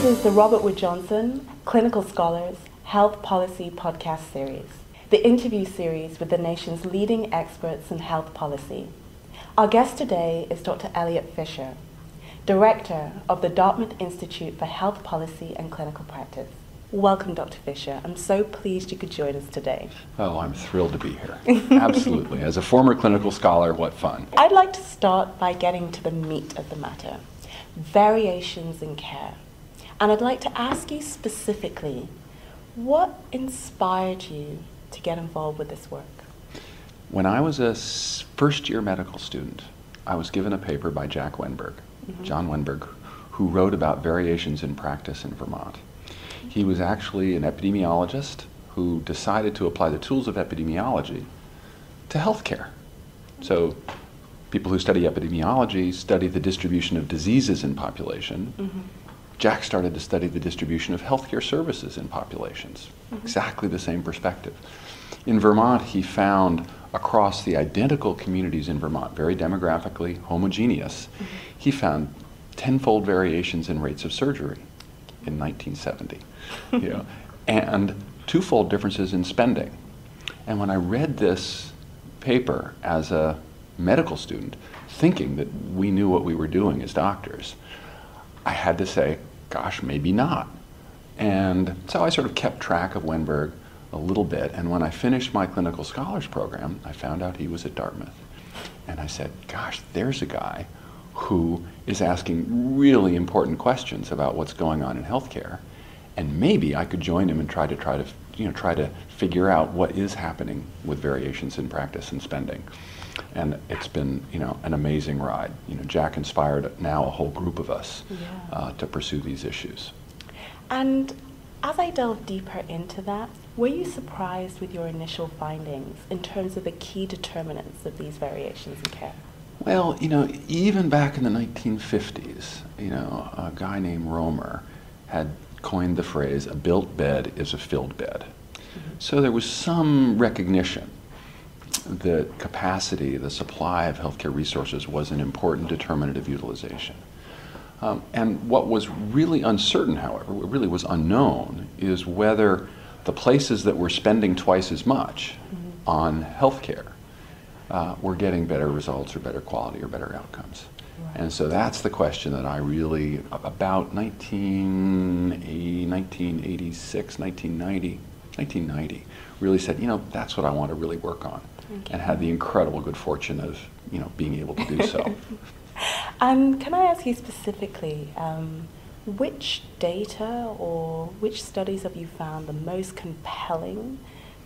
is the Robert Wood Johnson Clinical Scholars Health Policy Podcast Series, the interview series with the nation's leading experts in health policy. Our guest today is Dr. Elliott Fisher, Director of the Dartmouth Institute for Health Policy and Clinical Practice. Welcome, Dr. Fisher. I'm so pleased you could join us today. Oh, I'm thrilled to be here. Absolutely. As a former clinical scholar, what fun. I'd like to start by getting to the meat of the matter, variations in care. And I'd like to ask you specifically, what inspired you to get involved with this work? When I was a first-year medical student, I was given a paper by Jack Wenberg, John Wenberg, who wrote about variations in practice in Vermont. He was actually an epidemiologist who decided to apply the tools of epidemiology to healthcare. So people who study epidemiology study the distribution of diseases in population. Jack started to study the distribution of healthcare services in populations. Exactly the same perspective. In Vermont, he found across the identical communities in Vermont, very demographically homogeneous, he found tenfold variations in rates of surgery in 1970, and twofold differences in spending. And when I read this paper as a medical student, thinking that we knew what we were doing as doctors, I had to say, gosh, maybe not. And so I sort of kept track of Wenberg a little bit, and when I finished my clinical scholars program, I found out he was at Dartmouth. And I said, gosh, there's a guy who is asking really important questions about what's going on in healthcare, and maybe I could join him and try to figure out what is happening with variations in practice and spending. And it's been, an amazing ride. Jack inspired now a whole group of us to pursue these issues. And as I delve deeper into that, were you surprised with your initial findings in terms of the key determinants of these variations in care? Well, even back in the 1950s, a guy named Romer had coined the phrase, a built bed is a filled bed. So there was some recognition that capacity, the supply of healthcare resources, was an important determinant of utilization. And what was really uncertain, however, what really was unknown, is whether the places that were spending twice as much on healthcare were getting better results or better quality or better outcomes. Right. And so that's the question that I really, about 1986, 1990, really said, that's what I want to really work on. And had the incredible good fortune of, being able to do so. Can I ask you specifically, which data or which studies have you found the most compelling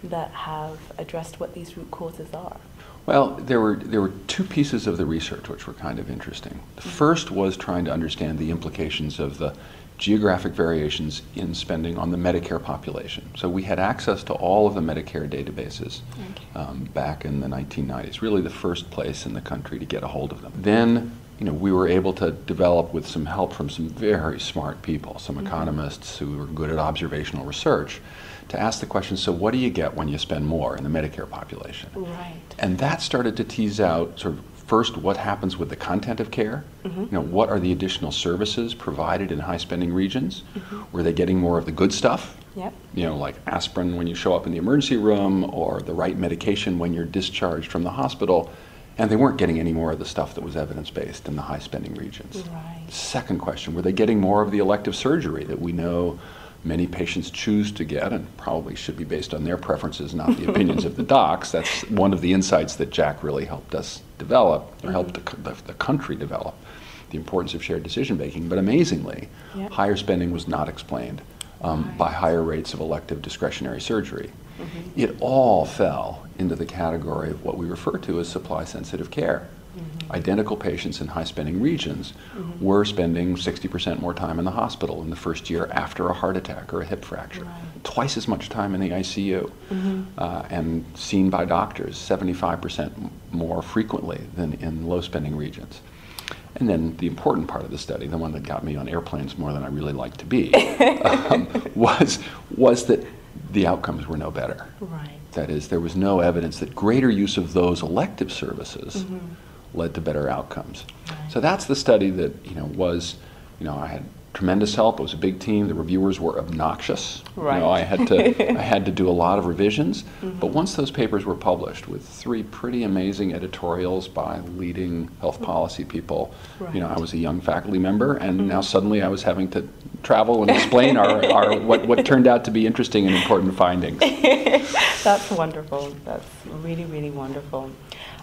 that have addressed what these root causes are? Well, there were two pieces of the research which were kind of interesting. The first was trying to understand the implications of the geographic variations in spending on the Medicare population. So we had access to all of the Medicare databases back in the 1990s, really the first place in the country to get a hold of them. Then, we were able to develop, with some help from some very smart people, some economists who were good at observational research, to ask the question, so what do you get when you spend more in the Medicare population? Right. And that started to tease out sort of first what happens with the content of care. What are the additional services provided in high spending regions? Were they getting more of the good stuff? Yep. Like aspirin when you show up in the emergency room, or the right medication when you're discharged from the hospital, and they weren't getting any more of the stuff that was evidence-based in the high spending regions. Right. Second question, were they getting more of the elective surgery that we know many patients choose to get, and probably should be based on their preferences, not the opinions of the docs? That's one of the insights that Jack really helped us develop, or helped the country develop, the importance of shared decision making. But amazingly, higher spending was not explained by higher rates of elective discretionary surgery. It all fell into the category of what we refer to as supply-sensitive care. Identical patients in high-spending regions were spending 60% more time in the hospital in the first year after a heart attack or a hip fracture. Twice as much time in the ICU, and seen by doctors 75% more frequently than in low-spending regions. And then the important part of the study, the one that got me on airplanes more than I really like to be, was that the outcomes were no better. Right. That is, there was no evidence that greater use of those elective services led to better outcomes. Right. So that's the study that was, I had tremendous help. It was a big team. The reviewers were obnoxious. Right. You know, I had to do a lot of revisions. But once those papers were published with 3 pretty amazing editorials by leading health policy people, you know, I was a young faculty member, and now suddenly I was having to travel and explain our what turned out to be interesting and important findings. That's wonderful. That's really, really wonderful.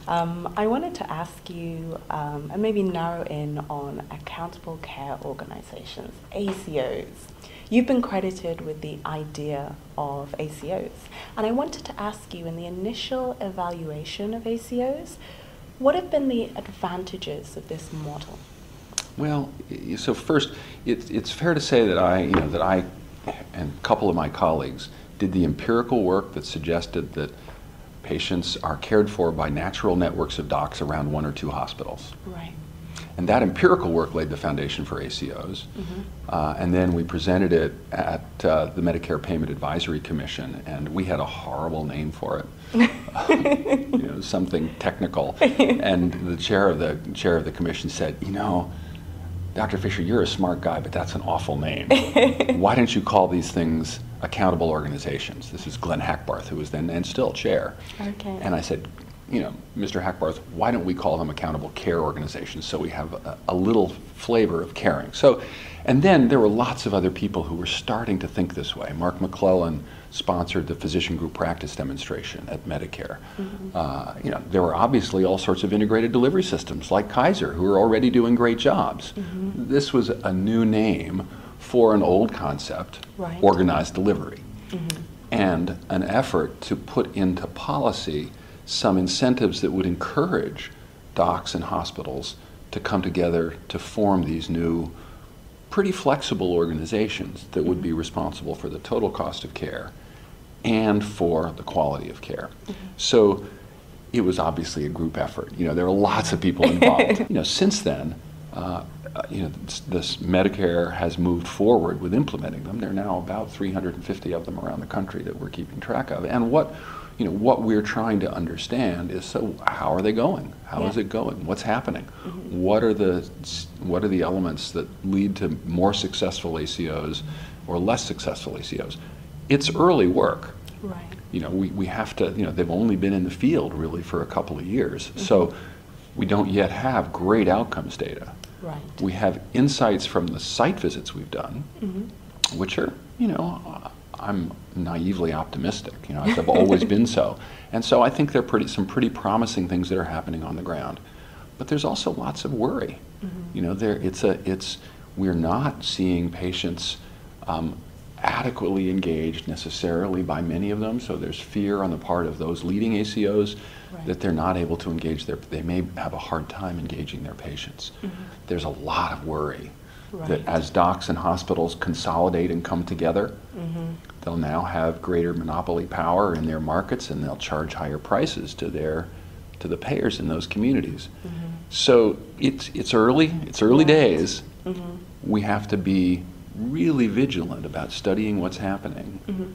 I wanted to ask you, and maybe narrow in on accountable care organizations, ACOs. You've been credited with the idea of ACOs, and I wanted to ask you, in the initial evaluation of ACOs, what have been the advantages of this model? Well, so first, it's fair to say that I and a couple of my colleagues did the empirical work that suggested that patients are cared for by natural networks of docs around 1 or 2 hospitals. Right. And that empirical work laid the foundation for ACOs. And then we presented it at the Medicare Payment Advisory Commission, and we had a horrible name for it, you know, something technical. And the chair of the commission said, you know, Dr. Fisher, you're a smart guy, but that's an awful name. Why don't you call these things accountable organizations? This is Glenn Hackbarth, who was then and still chair. Okay. And I said, you know, Mr. Hackbarth, why don't we call them accountable care organizations so we have a little flavor of caring? So, and then there were lots of other people who were starting to think this way. Mark McClellan sponsored the physician group practice demonstration at Medicare. You know, there were obviously all sorts of integrated delivery systems like Kaiser who were already doing great jobs. This was a new name for an old concept, right. Organized delivery, and an effort to put into policy some incentives that would encourage docs and hospitals to come together to form these new, pretty flexible organizations that would be responsible for the total cost of care and for the quality of care. So it was obviously a group effort. You know, there are lots of people involved. You know, since then, you know, this Medicare has moved forward with implementing them. There are now about 350 of them around the country that we're keeping track of. And what we're trying to understand is, so how are they going? How is it going? What's happening? What are the elements that lead to more successful ACOs or less successful ACOs? It's early work. Right. You know, we have to, you know, they've only been in the field really for a couple of years. So we don't yet have great outcomes data. Right. We have insights from the site visits we've done, which are, you know, I'm naively optimistic. You know, I've always been so. And so I think there are some pretty promising things that are happening on the ground. But there's also lots of worry. You know, we're not seeing patients adequately engaged necessarily by many of them. So there's fear on the part of those leading ACOs that they're not able to engage they may have a hard time engaging their patients. There's a lot of worry that as docs and hospitals consolidate and come together, they'll now have greater monopoly power in their markets, and they'll charge higher prices to the payers in those communities. So it's early days. We have to be really vigilant about studying what's happening,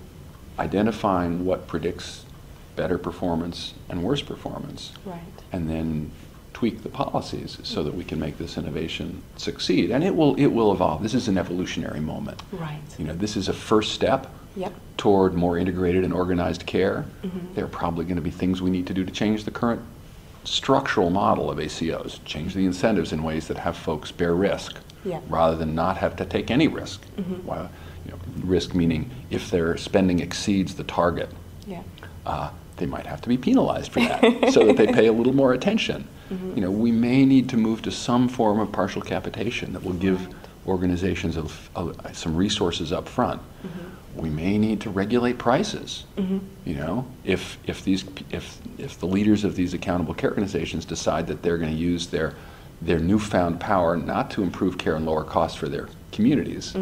identifying what predicts better performance and worse performance, and then tweak the policies so that we can make this innovation succeed. And it will evolve. This is an evolutionary moment. Right. You know, this is a first step toward more integrated and organized care. There are probably going to be things we need to do to change the current structural model of ACOs, change the incentives in ways that have folks bear risk rather than not have to take any risk. Well, you know, risk meaning if their spending exceeds the target, they might have to be penalized for that so that they pay a little more attention. You know, we may need to move to some form of partial capitation that will give organizations some resources up front. We may need to regulate prices. You know, if the leaders of these accountable care organizations decide that they're going to use their newfound power not to improve care and lower costs for their communities,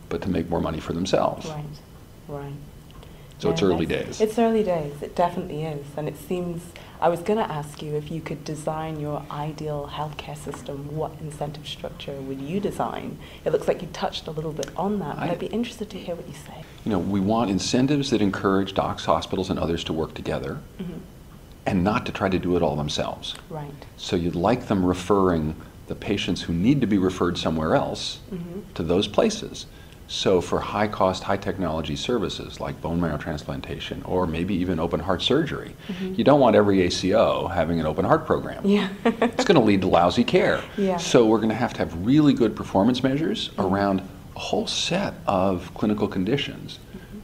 but to make more money for themselves. Right. So it's early days. It's early days, it definitely is. And it seems, I was going to ask you if you could design your ideal healthcare system, what incentive structure would you design? It looks like you touched a little bit on that, but I'd be interested to hear what you say. You know, we want incentives that encourage docs, hospitals, and others to work together and not to try to do it all themselves. Right. So you'd like them referring the patients who need to be referred somewhere else to those places. So for high-cost, high-technology services like bone marrow transplantation or maybe even open heart surgery, you don't want every ACO having an open heart program. Yeah. It's going to lead to lousy care. Yeah. So we're going to have really good performance measures around a whole set of clinical conditions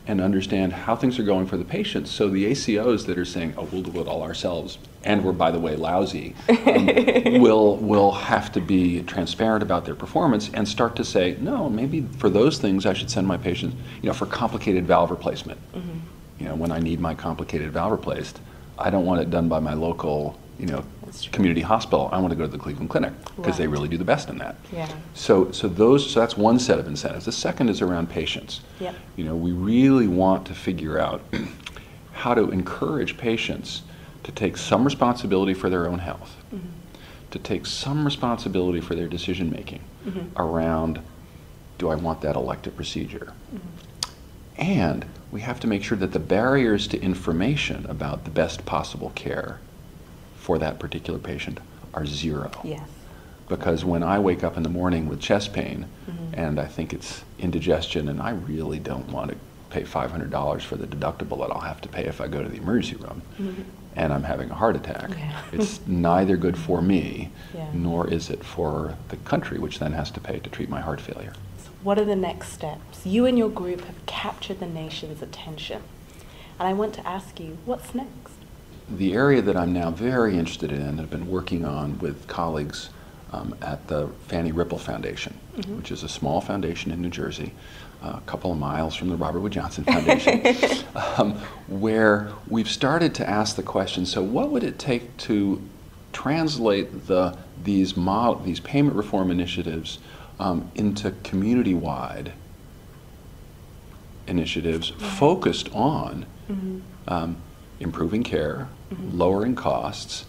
and understand how things are going for the patients. So the ACOs that are saying, oh, we'll do it all ourselves, and we're, by the way, lousy, will have to be transparent about their performance and start to say, no, maybe for those things I should send my patients, for complicated valve replacement. When I need my complicated valve replaced, I don't want it done by my local, community hospital. I want to go to the Cleveland Clinic because they really do the best in that. Yeah. So that's one set of incentives. The second is around patients. Yep. We really want to figure out how to encourage patients to take some responsibility for their own health, to take some responsibility for their decision making around, do I want that elective procedure? And we have to make sure that the barriers to information about the best possible care for that particular patient are zero. Yes. Because when I wake up in the morning with chest pain and I think it's indigestion and I really don't want to pay $500 for the deductible that I'll have to pay if I go to the emergency room and I'm having a heart attack, it's neither good for me nor is it for the country, which then has to pay to treat my heart failure. So what are the next steps? You and your group have captured the nation's attention. And I want to ask you, what's next? The area that I'm now very interested in and have been working on with colleagues at the Fannie Ripple Foundation, which is a small foundation in New Jersey, a couple of miles from the Robert Wood Johnson Foundation, where we've started to ask the question, so what would it take to translate these payment reform initiatives into community-wide initiatives focused on improving care, lowering costs,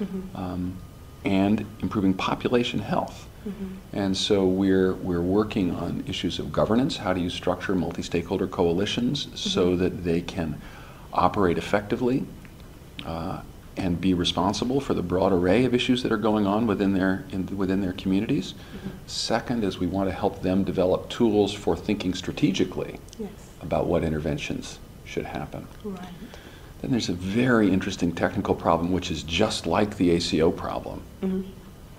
and improving population health. And so we're working on issues of governance. How do you structure multi-stakeholder coalitions so that they can operate effectively and be responsible for the broad array of issues that are going on within their communities? Second is we want to help them develop tools for thinking strategically about what interventions should happen. Right. Then there's a very interesting technical problem, which is just like the ACO problem.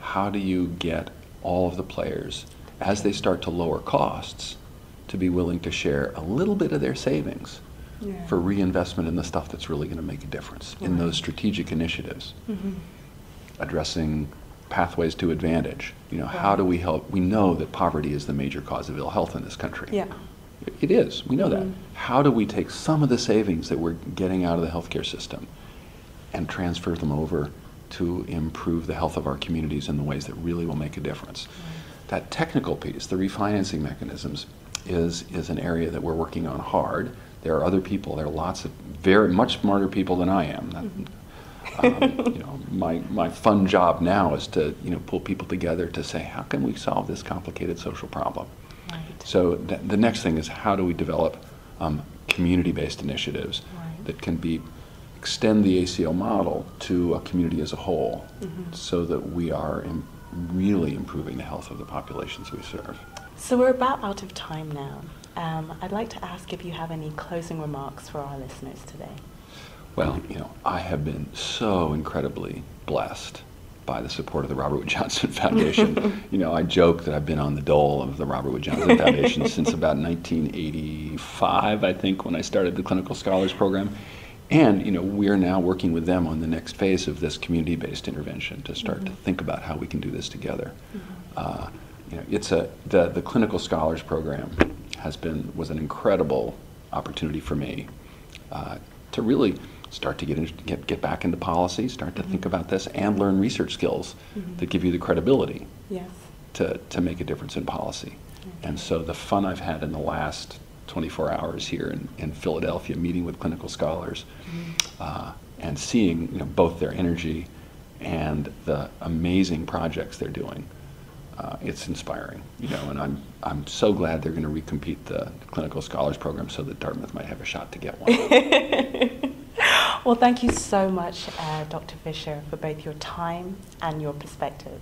How do you get all of the players, as they start to lower costs, to be willing to share a little bit of their savings for reinvestment in the stuff that's really going to make a difference in those strategic initiatives? Addressing pathways to advantage. How do we help? We know that poverty is the major cause of ill health in this country. Yeah. It is. We know that. How do we take some of the savings that we're getting out of the healthcare system and transfer them over to improve the health of our communities in the ways that really will make a difference? That technical piece, the refinancing mechanisms, is an area that we're working on hard. There are other people. There are lots of very much smarter people than I am. My fun job now is to pull people together to say, how can we solve this complicated social problem? So the next thing is, how do we develop community-based initiatives that can extend the ACO model to a community as a whole, so that we are really improving the health of the populations we serve. So we're about out of time now. I'd like to ask if you have any closing remarks for our listeners today. Well, I have been so incredibly blessed by the support of the Robert Wood Johnson Foundation. I joke that I've been on the dole of the Robert Wood Johnson Foundation since about 1985, I think, when I started the Clinical Scholars Program. And, we're now working with them on the next phase of this community-based intervention to start to think about how we can do this together. The Clinical Scholars Program was an incredible opportunity for me to really start to get back into policy, start to think about this, and learn research skills that give you the credibility to make a difference in policy. And so the fun I've had in the last 24 hours here in Philadelphia, meeting with clinical scholars and seeing both their energy and the amazing projects they're doing, it's inspiring. And I'm so glad they're going to recompete the Clinical Scholars Program so that Dartmouth might have a shot to get one. Well, thank you so much, Dr. Fisher, for both your time and your perspective.